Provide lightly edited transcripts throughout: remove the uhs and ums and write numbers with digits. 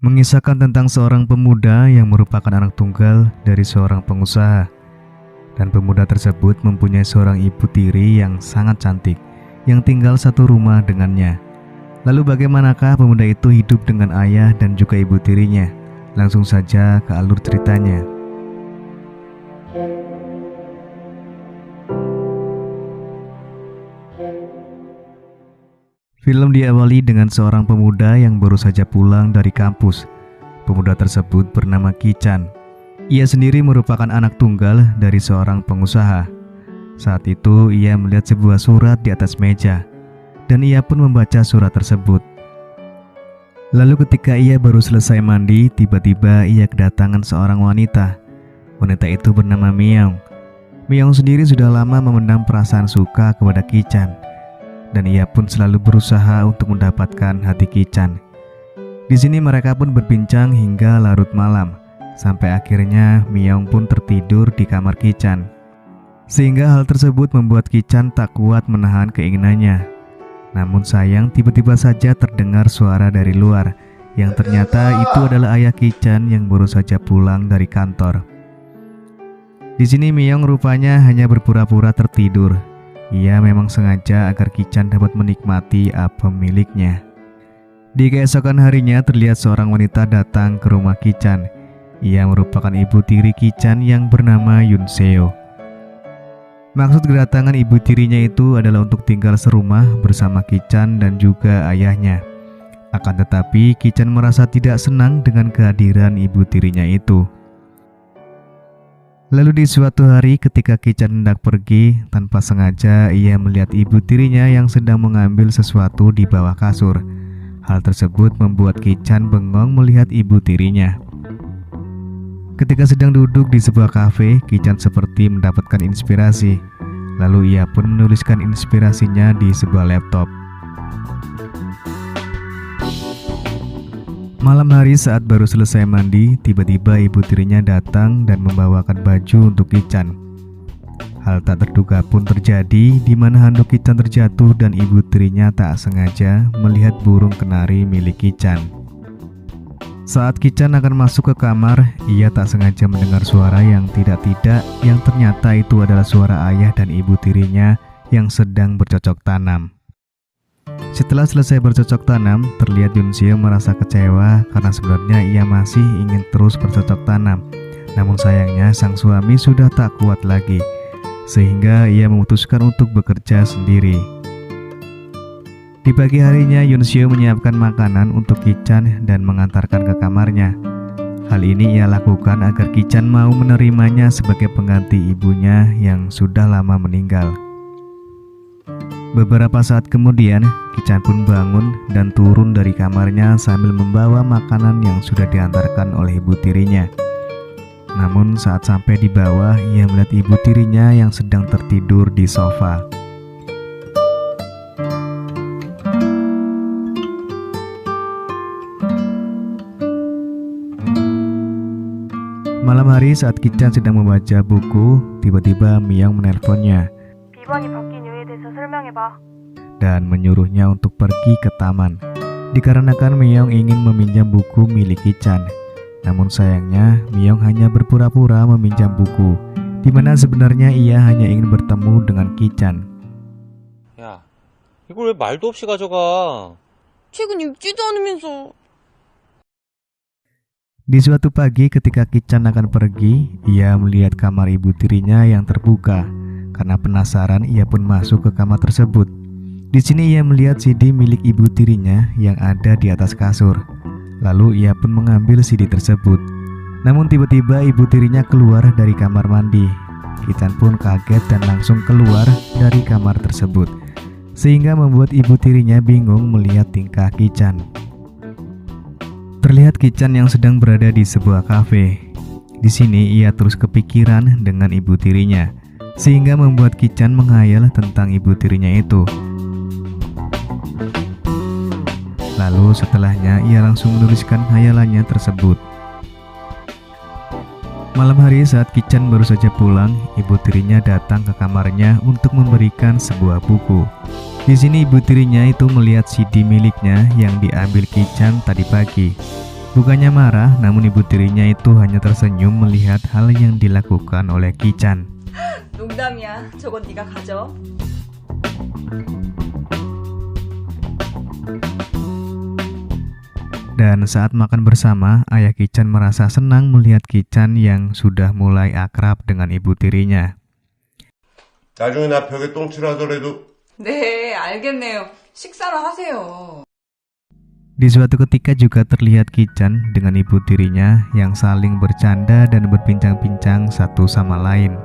mengisahkan tentang seorang pemuda yang merupakan anak tunggal dari seorang pengusaha. Dan pemuda tersebut mempunyai seorang ibu tiri yang sangat cantik, yang tinggal satu rumah dengannya. Lalu bagaimanakah pemuda itu hidup dengan ayah dan juga ibu tirinya? Langsung saja ke alur ceritanya. Film diawali dengan seorang pemuda yang baru saja pulang dari kampus. Pemuda tersebut bernama Ki-chan. Ia sendiri merupakan anak tunggal dari seorang pengusaha. Saat itu ia melihat sebuah surat di atas meja, dan ia pun membaca surat tersebut. Lalu ketika ia baru selesai mandi, tiba-tiba ia kedatangan seorang wanita. Wanita itu bernama Myeong. Myeong sendiri sudah lama memendam perasaan suka kepada Ki-chan, dan ia pun selalu berusaha untuk mendapatkan hati Ki-chan. Di sini mereka pun berbincang hingga larut malam, sampai akhirnya Myeong pun tertidur di kamar Ki-chan. Sehingga hal tersebut membuat Ki-chan tak kuat menahan keinginannya. Namun sayang, tiba-tiba saja terdengar suara dari luar, yang ternyata itu adalah ayah Ki-chan yang baru saja pulang dari kantor. Di sini Myeong rupanya hanya berpura-pura tertidur. Ia memang sengaja agar Ki-chan dapat menikmati apem miliknya. Di keesokan harinya terlihat seorang wanita datang ke rumah Ki-chan. Ia merupakan ibu tiri Ki-chan yang bernama Yoon Seo. Maksud kedatangan ibu tirinya itu adalah untuk tinggal serumah bersama Ki-chan dan juga ayahnya. Akan tetapi Ki-chan merasa tidak senang dengan kehadiran ibu tirinya itu. Lalu di suatu hari ketika Ki-chan hendak pergi, tanpa sengaja ia melihat ibu tirinya yang sedang mengambil sesuatu di bawah kasur. Hal tersebut membuat Ki-chan bengong melihat ibu tirinya. Ketika sedang duduk di sebuah kafe, Ki-chan seperti mendapatkan inspirasi. Lalu ia pun menuliskan inspirasinya di sebuah laptop. Malam hari saat baru selesai mandi, tiba-tiba ibu tirinya datang dan membawakan baju untuk Ki-chan. Hal tak terduga pun terjadi, di mana handuk Ki-chan terjatuh dan ibu tirinya tak sengaja melihat burung kenari milik Ki-chan. Saat Ki-chan akan masuk ke kamar, ia tak sengaja mendengar suara yang tidak-tidak, yang ternyata itu adalah suara ayah dan ibu tirinya yang sedang bercocok tanam. Setelah selesai bercocok tanam, terlihat Yoon Seo merasa kecewa karena sebenarnya ia masih ingin terus bercocok tanam. Namun sayangnya sang suami sudah tak kuat lagi, sehingga ia memutuskan untuk bekerja sendiri. Di pagi harinya, Yoon Seo menyiapkan makanan untuk Ki-chan dan mengantarkan ke kamarnya. Hal ini ia lakukan agar Ki-chan mau menerimanya sebagai pengganti ibunya yang sudah lama meninggal. Beberapa saat kemudian, Ki-chan pun bangun dan turun dari kamarnya sambil membawa makanan yang sudah diantarkan oleh ibu tirinya. Namun saat sampai di bawah, ia melihat ibu tirinya yang sedang tertidur di sofa. Malam hari saat Ki-chan sedang membaca buku, tiba-tiba Myeong menelponnya dan menyuruhnya untuk pergi ke taman. Dikarenakan Myeong ingin meminjam buku milik Ki-chan. Namun sayangnya Myeong hanya berpura-pura meminjam buku, di mana sebenarnya ia hanya ingin bertemu dengan Ki-chan. 야, 이걸 왜 말도 없이 가져가? 책은 읽지도 않으면서. Di suatu pagi ketika Ki-chan akan pergi, ia melihat kamar ibu tirinya yang terbuka. Karena penasaran, ia pun masuk ke kamar tersebut. Di sini ia melihat CD milik ibu tirinya yang ada di atas kasur. Lalu ia pun mengambil CD tersebut. Namun tiba-tiba ibu tirinya keluar dari kamar mandi. Ki-chan pun kaget dan langsung keluar dari kamar tersebut, sehingga membuat ibu tirinya bingung melihat tingkah Ki-chan. Terlihat Ki-chan yang sedang berada di sebuah kafe. Di sini ia terus kepikiran dengan ibu tirinya, sehingga membuat Ki-chan menghayal tentang ibu tirinya itu. Lalu setelahnya ia langsung menuliskan hayalannya tersebut. Malam hari saat Ki-chan baru saja pulang, ibu tirinya datang ke kamarnya untuk memberikan sebuah buku. Di sini ibu tirinya itu melihat CD miliknya yang diambil Ki-chan tadi pagi. Bukannya marah, namun ibu tirinya itu hanya tersenyum melihat hal yang dilakukan oleh Ki-chan. 농담이야. 저건 네가 가져. Dan saat makan bersama, ayah Ki-chan merasa senang melihat Ki-chan yang sudah mulai akrab dengan ibu tirinya. 나중에 나 벽에 똥칠하더라도 네, 알겠네요. 식사를 하세요. Di suatu ketika juga terlihat Ki-chan dengan ibu tirinya yang saling bercanda dan berbincang-bincang satu sama lain.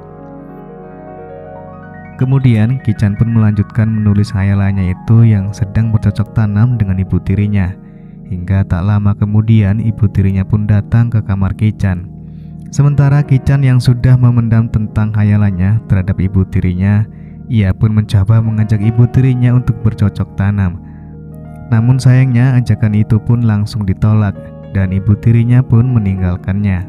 Kemudian Ki-chan pun melanjutkan menulis khayalannya itu yang sedang bercocok tanam dengan ibu tirinya. Hingga tak lama kemudian ibu tirinya pun datang ke kamar Ki-chan. Sementara Ki-chan yang sudah memendam tentang khayalannya terhadap ibu tirinya, ia pun mencoba mengajak ibu tirinya untuk bercocok tanam. Namun sayangnya ajakan itu pun langsung ditolak dan ibu tirinya pun meninggalkannya.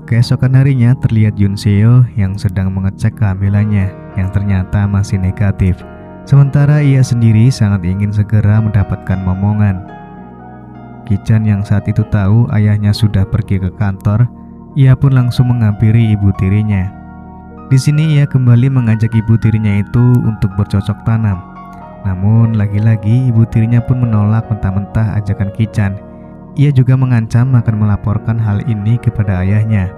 Keesokan harinya terlihat Yoon Seo yang sedang mengecek kehamilannya yang ternyata masih negatif. Sementara ia sendiri sangat ingin segera mendapatkan momongan. Ki-chan yang saat itu tahu ayahnya sudah pergi ke kantor, ia pun langsung menghampiri ibu tirinya. Di sini ia kembali mengajak ibu tirinya itu untuk bercocok tanam. Namun lagi-lagi ibu tirinya pun menolak mentah-mentah ajakan Ki-chan. Ia juga mengancam akan melaporkan hal ini kepada ayahnya.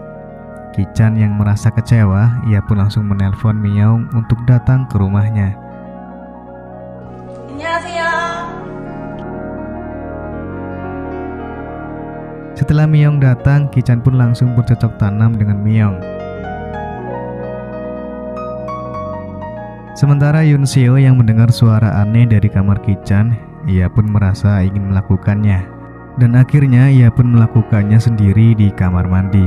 Ki-chan yang merasa kecewa, ia pun langsung menelpon Myeong untuk datang ke rumahnya. 안녕하세요. Setelah Myeong datang, Ki-chan pun langsung bercocok tanam dengan Myeong. Sementara Yoon Seo yang mendengar suara aneh dari kamar Ki-chan, ia pun merasa ingin melakukannya. Dan akhirnya ia pun melakukannya sendiri di kamar mandi.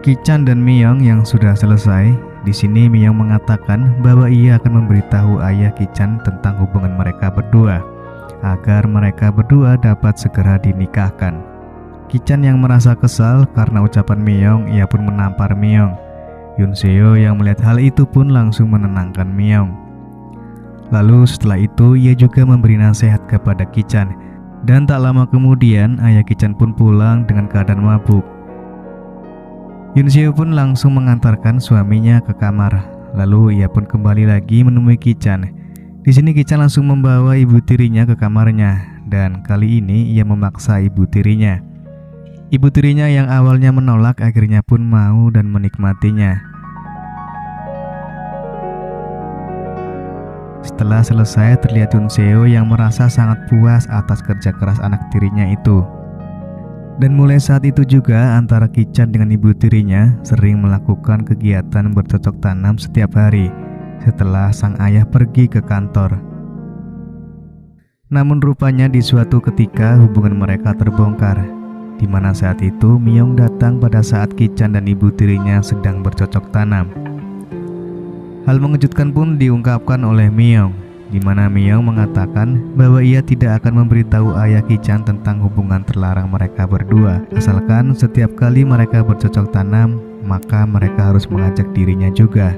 Ki-chan dan Myeong yang sudah selesai. Di sini Myeong mengatakan bahwa ia akan memberitahu ayah Ki-chan tentang hubungan mereka berdua agar mereka berdua dapat segera dinikahkan. Ki-chan yang merasa kesal karena ucapan Myeong, ia pun menampar Myeong. Yoon Seo yang melihat hal itu pun langsung menenangkan Myeong. Lalu setelah itu ia juga memberi nasihat kepada Ki-chan. Dan tak lama kemudian ayah Ki-chan pun pulang dengan keadaan mabuk. Yoon Seo pun langsung mengantarkan suaminya ke kamar. Lalu ia pun kembali lagi menemui Ki-chan. Di sini Ki-chan langsung membawa ibu tirinya ke kamarnya dan kali ini ia memaksa ibu tirinya. Ibu tirinya yang awalnya menolak akhirnya pun mau dan menikmatinya. Setelah selesai terlihat Yoon Seo yang merasa sangat puas atas kerja keras anak tirinya itu. Dan mulai saat itu juga antara Ki-chan dengan ibu tirinya sering melakukan kegiatan bercocok tanam setiap hari setelah sang ayah pergi ke kantor. Namun rupanya di suatu ketika hubungan mereka terbongkar, di mana saat itu Myeong datang pada saat Ki-chan dan ibu tirinya sedang bercocok tanam. Hal mengejutkan pun diungkapkan oleh Myeong, di mana Myeong mengatakan bahwa ia tidak akan memberitahu ayah Ki-chan tentang hubungan terlarang mereka berdua. Asalkan setiap kali mereka bercocok tanam, maka mereka harus mengajak dirinya juga.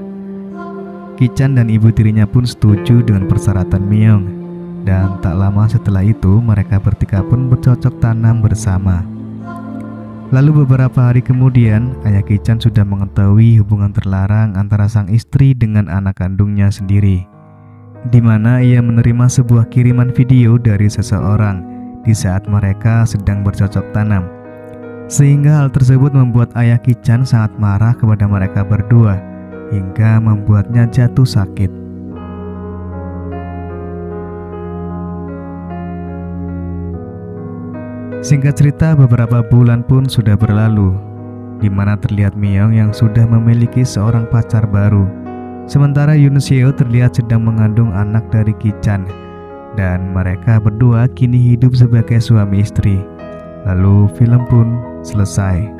Ki-chan dan ibu tirinya pun setuju dengan persyaratan Myeong. Dan tak lama setelah itu mereka bertiga pun bercocok tanam bersama. Lalu beberapa hari kemudian, ayah Ki-chan sudah mengetahui hubungan terlarang antara sang istri dengan anak kandungnya sendiri, di mana ia menerima sebuah kiriman video dari seseorang di saat mereka sedang bercocok tanam. Sehingga hal tersebut membuat ayah Ki-chan sangat marah kepada mereka berdua hingga membuatnya jatuh sakit. Singkat cerita, beberapa bulan pun sudah berlalu, di mana terlihat Myeong yang sudah memiliki seorang pacar baru. Sementara Yoon Seo terlihat sedang mengandung anak dari Ki-chan, dan mereka berdua kini hidup sebagai suami istri. Lalu film pun selesai.